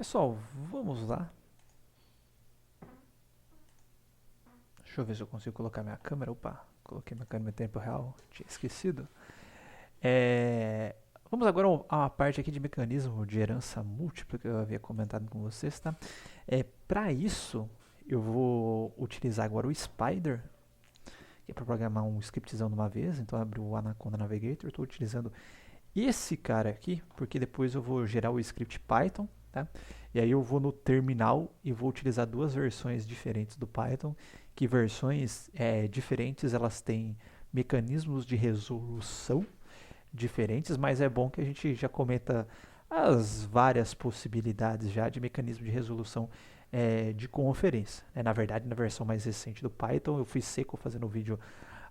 Pessoal, vamos lá. Deixa eu ver se eu consigo colocar minha câmera. Opa, coloquei minha câmera em tempo real, tinha esquecido. É, Vamos agora a uma parte aqui de mecanismo de herança múltipla que eu havia comentado com vocês, tá? Para isso, eu vou utilizar agora o Spider, que é para programar um scriptzão de uma vez. Então, abri o Anaconda Navigator. Estou utilizando esse cara aqui, porque depois eu vou gerar o script Python, tá? E aí eu vou no terminal e vou utilizar duas versões diferentes do Python, que versões diferentes elas têm mecanismos de resolução diferentes, mas é bom que a gente já cometa as várias possibilidades já de mecanismo de resolução de conferência. Na verdade, na versão mais recente do Python, eu fui seco fazendo o vídeo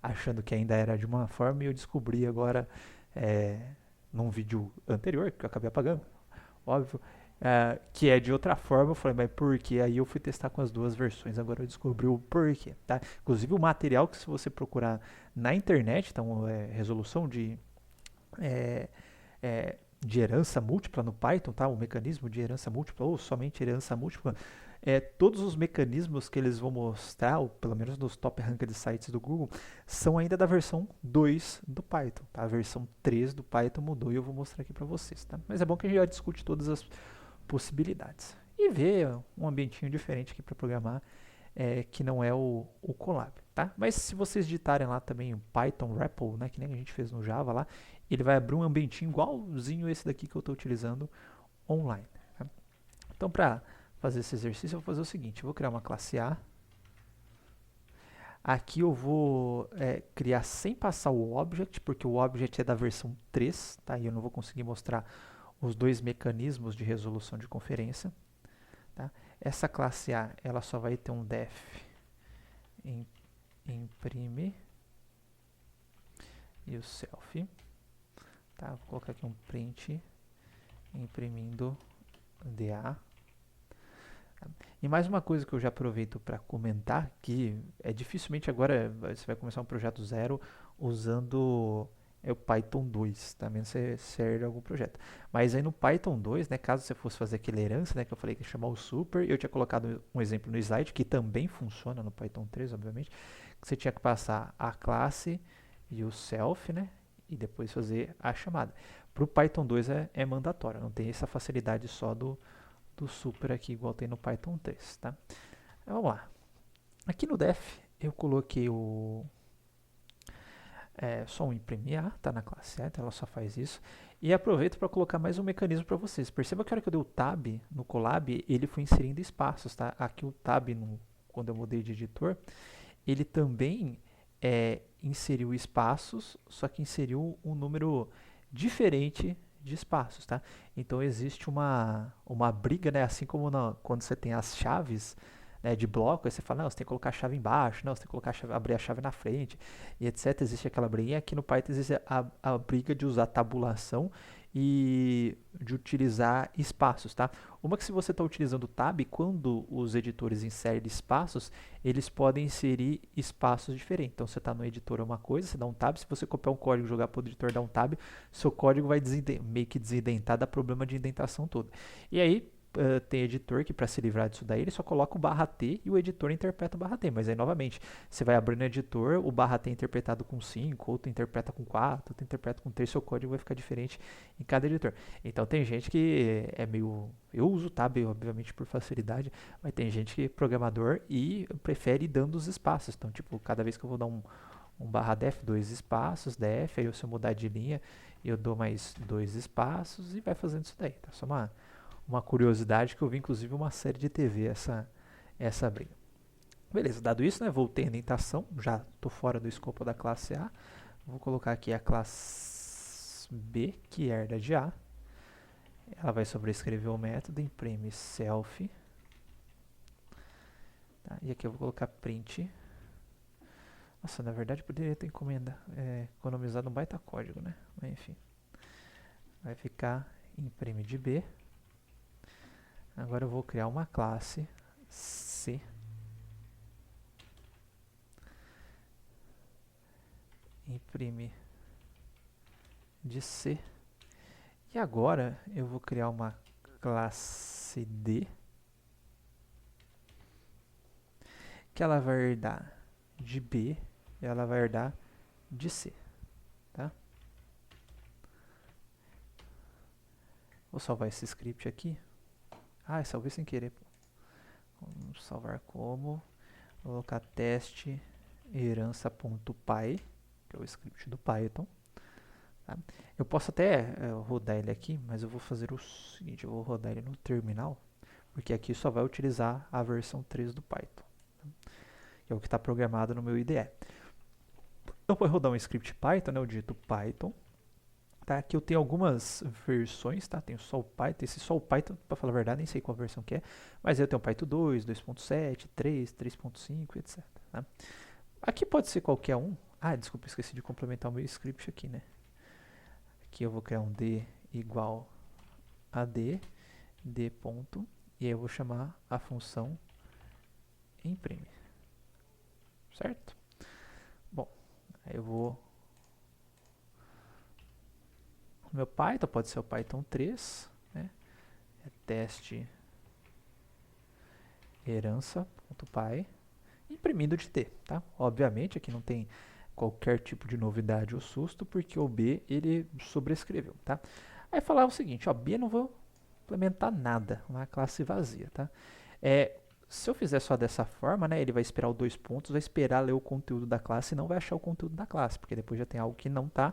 achando que ainda era de uma forma e eu descobri agora é, num vídeo anterior, que eu acabei apagando, óbvio, que é de outra forma. Eu falei, mas por quê? Aí eu fui testar com as duas versões, agora eu descobri o porquê, tá? Inclusive o material que se você procurar na internet, então resolução é, de herança múltipla no Python, tá? O mecanismo de herança múltipla ou somente herança múltipla, todos os mecanismos que eles vão mostrar, ou pelo menos nos top ranked sites do Google, são ainda da versão 2 do Python, tá? A versão 3 do Python mudou e eu vou mostrar aqui para vocês, tá? Mas é bom que a gente já discute todas as possibilidades e ver um ambientinho diferente aqui para programar, que não é o Colab, tá? Mas se vocês digitarem lá também o Python REPL, né, que nem a gente fez no Java lá, ele vai abrir um ambientinho igualzinho esse daqui que eu estou utilizando online, tá? Então, para fazer esse exercício, eu vou fazer o seguinte: eu vou criar uma classe A. Aqui eu vou criar sem passar o object, porque o object é da versão 3, tá? E eu não vou conseguir mostrar os dois mecanismos de resolução de conferência, tá? Essa classe A, ela só vai ter um def imprime e o self, tá? Vou colocar aqui um print imprimindo DA. E mais uma coisa que eu já aproveito para comentar, que dificilmente agora você vai começar um projeto zero usando o Python 2, também você serve algum projeto. Mas aí no Python 2, né, caso você fosse fazer aquela herança, né, que eu falei que ia chamar o super, eu tinha colocado um exemplo no slide, que também funciona no Python 3, obviamente, que você tinha que passar a classe e o self, né, e depois fazer a chamada. Para o Python 2 é mandatório, não tem essa facilidade só do super aqui, igual tem no Python 3, tá? Então, vamos lá. Aqui no def, eu coloquei só um imprimir A, tá na classe A, então ela só faz isso. E aproveito para colocar mais um mecanismo para vocês. Perceba que a hora que eu dei o tab no Colab, ele foi inserindo espaços, tá? Aqui o tab, quando eu mudei de editor, ele também inseriu espaços, só que inseriu um número diferente de espaços, tá? Então existe uma briga, né? Assim como quando você tem as chaves, né, de bloco, aí você fala, não, você tem que colocar a chave embaixo, não, você tem que colocar abrir a chave na frente, e etc. Existe aquela briguinha. Aqui no Python existe a briga de usar tabulação e de utilizar espaços, tá? Uma que se você está utilizando o tab, quando os editores inserem espaços, eles podem inserir espaços diferentes. Então, você está no editor é uma coisa, você dá um tab, se você copiar um código e jogar para o editor dar um tab, seu código vai meio que desindentar, dá problema de indentação todo. E aí, tem editor que para se livrar disso daí, ele só coloca o barra T e o editor interpreta o barra T. Mas aí, novamente, você vai abrir no editor, o barra T é interpretado com 5, outro interpreta com 4, outro interpreta com 3, seu código vai ficar diferente em cada editor. Então tem gente que é meio... Eu uso o tab, obviamente, por facilidade, mas tem gente que é programador e prefere ir dando os espaços. Então, tipo, cada vez que eu vou dar um barra def, dois espaços, def, aí se eu mudar de linha, eu dou mais dois espaços e vai fazendo isso daí. Tá? Só uma curiosidade que eu vi, inclusive, uma série de TV, essa briga. Beleza, dado isso, né, voltei à indentação, já estou fora do escopo da classe A. Vou colocar aqui a classe B, que herda de A. Ela vai sobrescrever o método, imprime self. Tá? E aqui eu vou colocar print. Nossa, na verdade poderia ter economizado um baita código, né? Mas enfim. Vai ficar imprime de B. Agora eu vou criar uma classe C. Imprime de C. E agora eu vou criar uma classe CD, que ela vai herdar de B e ela vai herdar de C, tá? Vou salvar esse script aqui. Ah, salvei sem querer, pô. Vamos salvar como, vou colocar teste herança.py, que é o script do Python. Tá? Eu posso até rodar ele aqui, mas eu vou fazer o seguinte, eu vou rodar ele no terminal, porque aqui só vai utilizar a versão 3 do Python, tá? Que é o que está programado no meu IDE. Então, vou rodar um script Python, né, eu digito Python. Tá? Aqui eu tenho algumas versões, tá? Tenho só o Python, esse só o Python, para falar a verdade, nem sei qual versão que é, mas eu tenho o Python 2, 2.7, 3, 3.5, etc. Tá? Aqui pode ser qualquer um. Ah, desculpa, esqueci de complementar o meu script aqui, né? Aqui eu vou criar um D igual a D ponto, e aí eu vou chamar a função imprime. Certo? Bom, aí eu vou... O meu Python pode ser o Python 3, né? É teste herança.py, imprimindo de D, tá? Obviamente aqui não tem qualquer tipo de novidade ou susto, porque o B ele sobrescreveu, tá? Aí falar o seguinte, ó, B não vou implementar nada, uma classe vazia, tá? Se eu fizer só dessa forma, né, ele vai esperar os 2 pontos, vai esperar ler o conteúdo da classe e não vai achar o conteúdo da classe, porque depois já tem algo que não está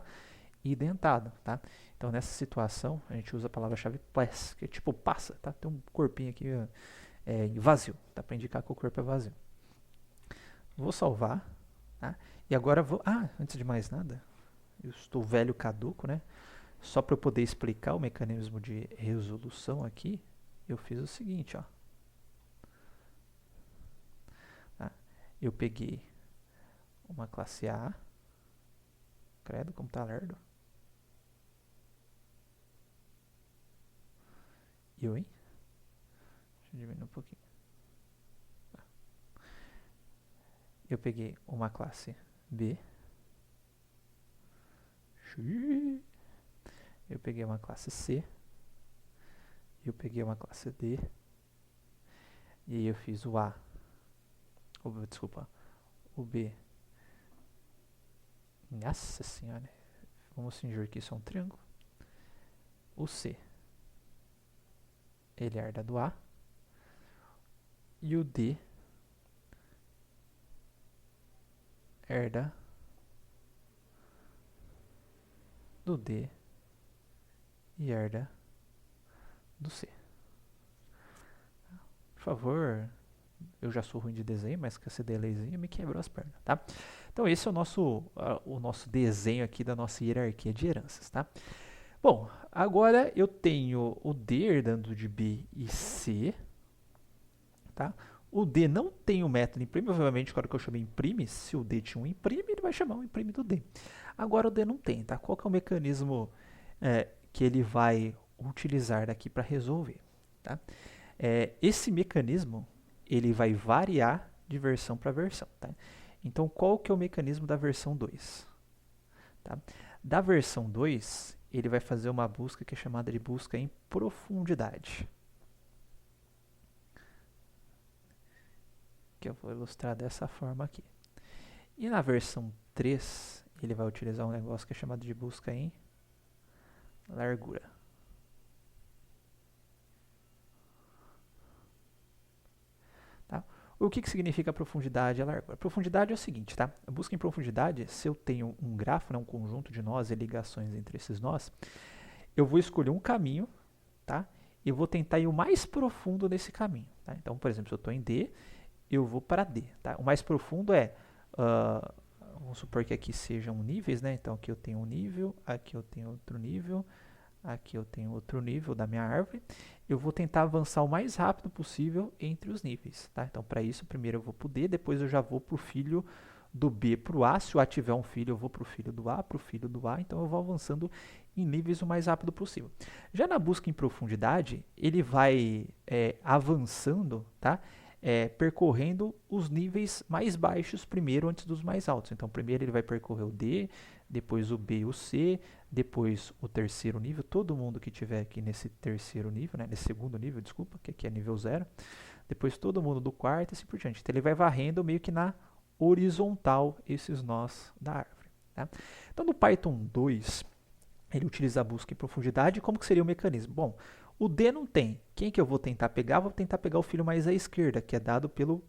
identado, tá? Então nessa situação a gente usa a palavra-chave plus, que é tipo passa, tá? Tem um corpinho aqui vazio, tá? Para indicar que o corpo é vazio. Vou salvar, tá? E agora vou... Ah, antes de mais nada, eu estou velho caduco, né? Só para eu poder explicar o mecanismo de resolução aqui, eu fiz o seguinte, ó. Tá? Eu peguei uma classe A, credo, como tá lerdo. Eu, hein? Deixa eu diminuir um pouquinho. Eu peguei uma classe B. Eu peguei uma classe C. Eu peguei uma classe D. E aí eu fiz o A. Desculpa. O B. Nossa senhora. Vamos fingir que isso é um triângulo. O C. Ele herda do A. E o D herda do D e herda do C. Por favor, eu já sou ruim de desenho, mas com esse delayzinho me quebrou as pernas, tá? Então esse é o nosso desenho aqui da nossa hierarquia de heranças, tá? Bom, agora eu tenho o D herdando de B e C, tá? O D não tem o método imprime, obviamente, na hora que eu chamei imprime, se o D tinha um imprime, ele vai chamar o imprime do D. Agora o D não tem, tá? Qual que é o mecanismo que ele vai utilizar daqui para resolver, tá? Esse mecanismo, ele vai variar de versão para versão, tá? Então, qual que é o mecanismo da versão 2? Tá? Da versão 2, ele vai fazer uma busca que é chamada de busca em profundidade. Que eu vou ilustrar dessa forma aqui. E na versão 3, ele vai utilizar um negócio que é chamado de busca em largura. Tá? O que significa profundidade e largura? Profundidade é o seguinte, tá? A busca em profundidade, se eu tenho um grafo, né, um conjunto de nós e ligações entre esses nós, eu vou escolher um caminho, tá? E vou tentar ir o mais profundo desse caminho. Tá? Então, por exemplo, se eu estou em D, eu vou para D. Tá? O mais profundo vamos supor que aqui sejam níveis, né? Então aqui eu tenho um nível, aqui eu tenho outro nível, aqui eu tenho outro nível da minha árvore. Eu vou tentar avançar o mais rápido possível entre os níveis, tá? Então para isso, primeiro eu vou para o D, depois eu já vou para o filho do B para o A. Se o A tiver um filho, eu vou para o filho do A, para o filho do A. Então eu vou avançando em níveis o mais rápido possível. Já na busca em profundidade, ele vai avançando, tá? Percorrendo os níveis mais baixos primeiro antes dos mais altos. Então primeiro ele vai percorrer o D, depois o B e o C, depois o terceiro nível, todo mundo que tiver aqui nesse terceiro nível, né, nesse segundo nível, desculpa, que aqui é nível 0, depois todo mundo do quarto e assim por diante. Então ele vai varrendo meio que na horizontal esses nós da árvore. Tá? Então no Python 2, ele utiliza a busca em profundidade. Como que seria o mecanismo? Bom, o D não tem. Quem que eu vou tentar pegar? Vou tentar pegar o filho mais à esquerda, que é dado pelo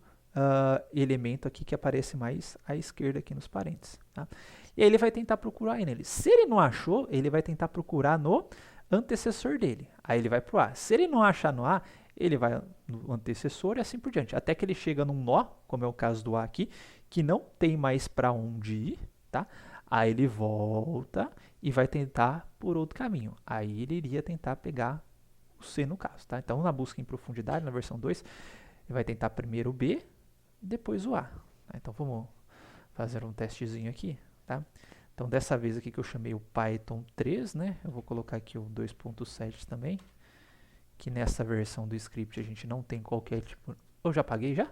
elemento aqui que aparece mais à esquerda aqui nos parênteses. Tá? E aí ele vai tentar procurar aí nele. Se ele não achou, ele vai tentar procurar no antecessor dele. Aí ele vai para o A. Se ele não achar no A, ele vai no antecessor e assim por diante. Até que ele chega num nó, como é o caso do A aqui, que não tem mais para onde ir. Tá? Aí ele volta e vai tentar por outro caminho. Aí ele iria tentar pegar o C no caso. Tá? Então na busca em profundidade, na versão 2, ele vai tentar primeiro o B, depois o A. Tá? Então vamos fazer um testezinho aqui. Tá? Então dessa vez aqui que eu chamei o Python 3, né? Eu vou colocar aqui o 2.7 também, que nessa versão do script a gente não tem qualquer tipo... Eu já apaguei já?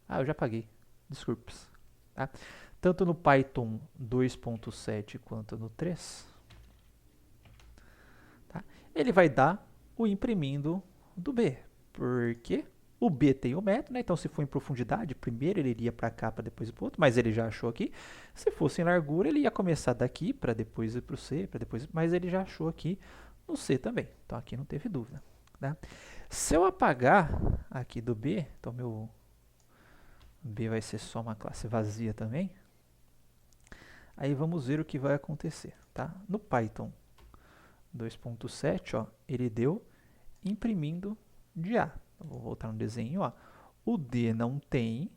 Ah, eu já apaguei. Desculpas. Tá? Tanto no Python 2.7 quanto no 3, tá? Ele vai dar o imprimindo do B. Porque o B tem o método, né? Então se for em profundidade, primeiro ele iria para cá para depois ir para o outro, mas ele já achou aqui. Se fosse em largura, ele ia começar daqui para depois ir para o C, para depois, mas ele já achou aqui no C também. Então aqui não teve dúvida. Tá? Se eu apagar aqui do B, então meu B vai ser só uma classe vazia também. Aí vamos ver o que vai acontecer. Tá? No Python 2.7, ó, ele deu imprimindo de A. Eu vou voltar no desenho. Ó. O D não tem,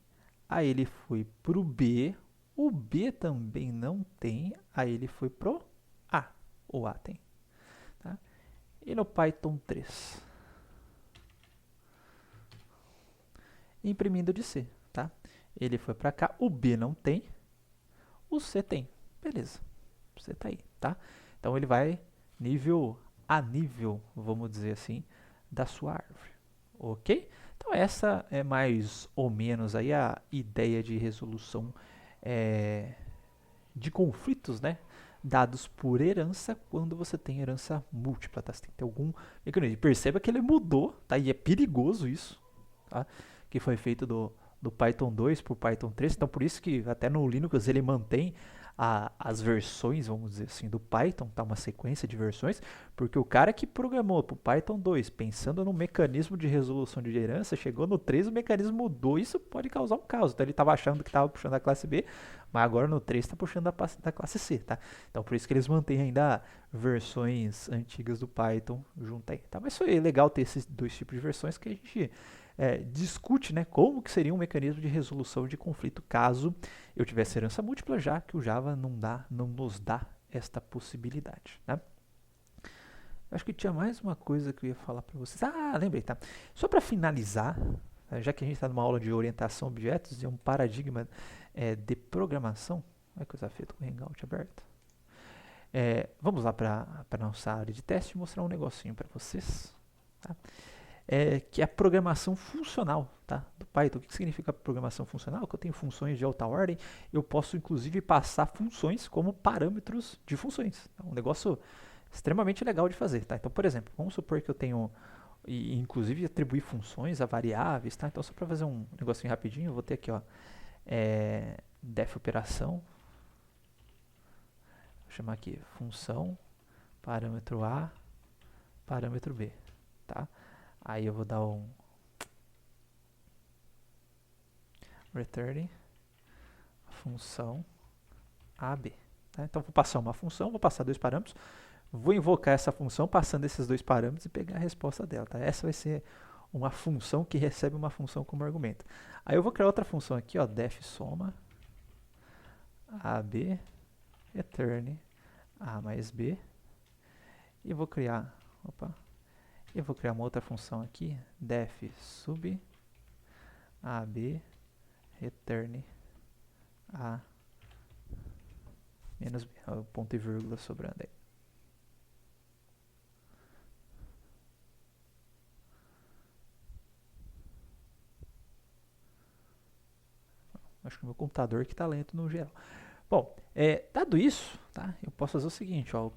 aí ele foi para o B. O B também não tem, aí ele foi para o A. O A tem. Tá? E no Python 3, imprimindo de C. Tá? Ele foi para cá, o B não tem, o C tem. Beleza, o C está aí. Tá? Então ele vai nível a nível, vamos dizer assim, da sua árvore. Ok? Então essa é mais ou menos aí a ideia de resolução de conflitos, né? Dados por herança quando você tem herança múltipla, tá? Você tem que ter algum mecanismo. Perceba que ele mudou, tá? E é perigoso isso, tá? Que foi feito do Python 2 para o Python 3. Então por isso que até no Linux ele mantém as versões, vamos dizer assim, do Python, tá? Uma sequência de versões, porque o cara que programou para o Python 2 pensando no mecanismo de resolução de herança, chegou no 3, o mecanismo mudou, isso pode causar um caos. Então ele estava achando que estava puxando a classe B, mas agora no 3 está puxando da classe C, tá? Então por isso que eles mantêm ainda versões antigas do Python junto aí, tá? Mas foi legal ter esses dois tipos de versões que a gente discute, né, como que seria um mecanismo de resolução de conflito caso eu tivesse herança múltipla, já que o Java não nos dá esta possibilidade. Né? Acho que tinha mais uma coisa que eu ia falar para vocês. Ah, lembrei, tá? Só para finalizar, já que a gente está numa aula de orientação a objetos e é um paradigma de programação, olha que coisa feia, tô com o Hangout aberto. Vamos lá para a nossa área de teste e mostrar um negocinho para vocês. Tá? Que é a programação funcional, tá? Do Python. O que significa programação funcional? Que eu tenho funções de alta ordem, eu posso inclusive passar funções como parâmetros de funções. É um negócio extremamente legal de fazer, tá? Então, por exemplo, vamos supor que eu tenho e inclusive atribuir funções a variáveis, tá? Então, só para fazer um negocinho rapidinho, eu vou ter aqui, ó, def operação, vou chamar aqui função parâmetro A, parâmetro B, tá? Aí eu vou dar um return função AB. Tá? Então vou passar uma função, vou passar dois parâmetros, vou invocar essa função passando esses dois parâmetros e pegar a resposta dela. Tá? Essa vai ser uma função que recebe uma função como argumento. Aí eu vou criar outra função aqui, ó, def soma AB return A mais B e vou criar, uma outra função aqui, def sub AB return A menos B, o ponto e vírgula sobrando aí. Acho que o meu computador que está lento no geral. Bom, dado isso, tá? Eu posso fazer o seguinte, ó,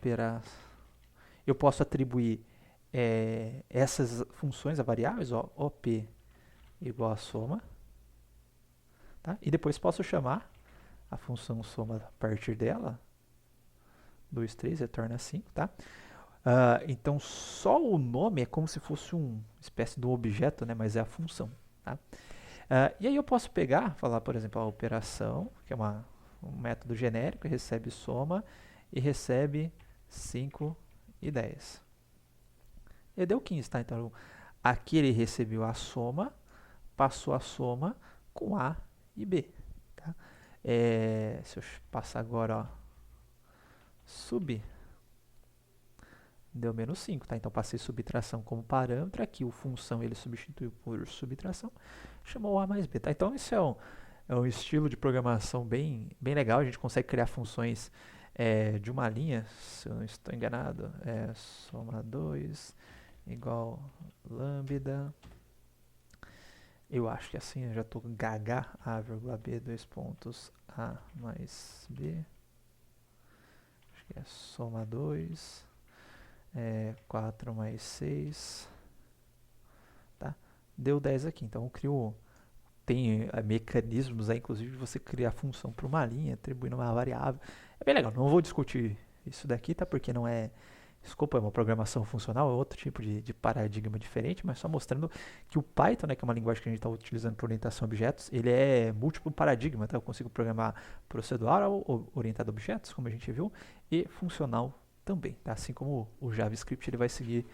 eu posso atribuir essas funções a variáveis, ó, OP igual a soma, tá? E depois posso chamar a função soma a partir dela, 2, 3, retorna 5, tá? Então, só o nome é como se fosse uma espécie de um objeto, né? Mas é a função, tá? E aí eu posso pegar, falar, por exemplo, a operação, que é um método genérico, recebe soma e recebe 5 e 10. E deu 15, tá? Então, aqui ele recebeu a soma, passou a soma com A e B, tá? Se eu passar agora, ó, sub, deu menos 5, tá? Então, passei subtração como parâmetro, aqui o função ele substituiu por subtração, chamou A mais B, tá? Então, isso é um estilo de programação bem legal, a gente consegue criar funções de uma linha, se eu não estou enganado, soma 2 igual lambda, eu acho que assim, eu já estou HH, A, B, 2 pontos, A mais B, acho que é soma 2, 4 mais 6, tá? Deu 10 aqui, então tem mecanismos aí, inclusive, de você criar função para uma linha, atribuindo uma variável. É bem legal, não vou discutir isso daqui, tá? Porque não é Desculpa, é uma programação funcional, é outro tipo de paradigma diferente, mas só mostrando que o Python, né, que é uma linguagem que a gente está utilizando para orientação a objetos, ele é múltiplo paradigma, tá? Eu consigo programar procedural, orientado a objetos, como a gente viu, e funcional também, tá? Assim como o JavaScript, ele vai seguir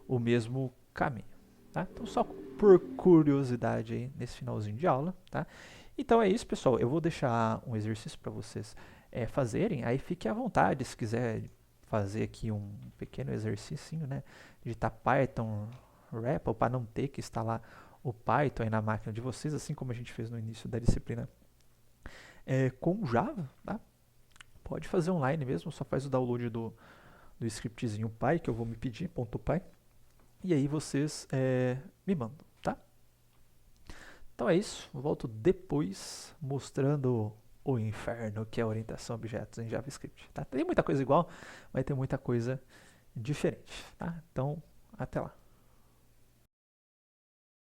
o mesmo caminho, tá? Então, só por curiosidade aí, nesse finalzinho de aula, tá? Então é isso, pessoal. Eu vou deixar um exercício para vocês fazerem, aí fique à vontade, se quiser fazer aqui um pequeno exercício, né? Digitar Python REPL para não ter que instalar o Python aí na máquina de vocês, assim como a gente fez no início da disciplina com Java, tá? Pode fazer online mesmo, só faz o download do scriptzinho Py, que eu vou me pedir, .py, e aí vocês me mandam, tá? Então é isso, eu volto depois mostrando o inferno que é a orientação a objetos em JavaScript, tá? Tem muita coisa igual, mas tem muita coisa diferente, tá? Então, até lá.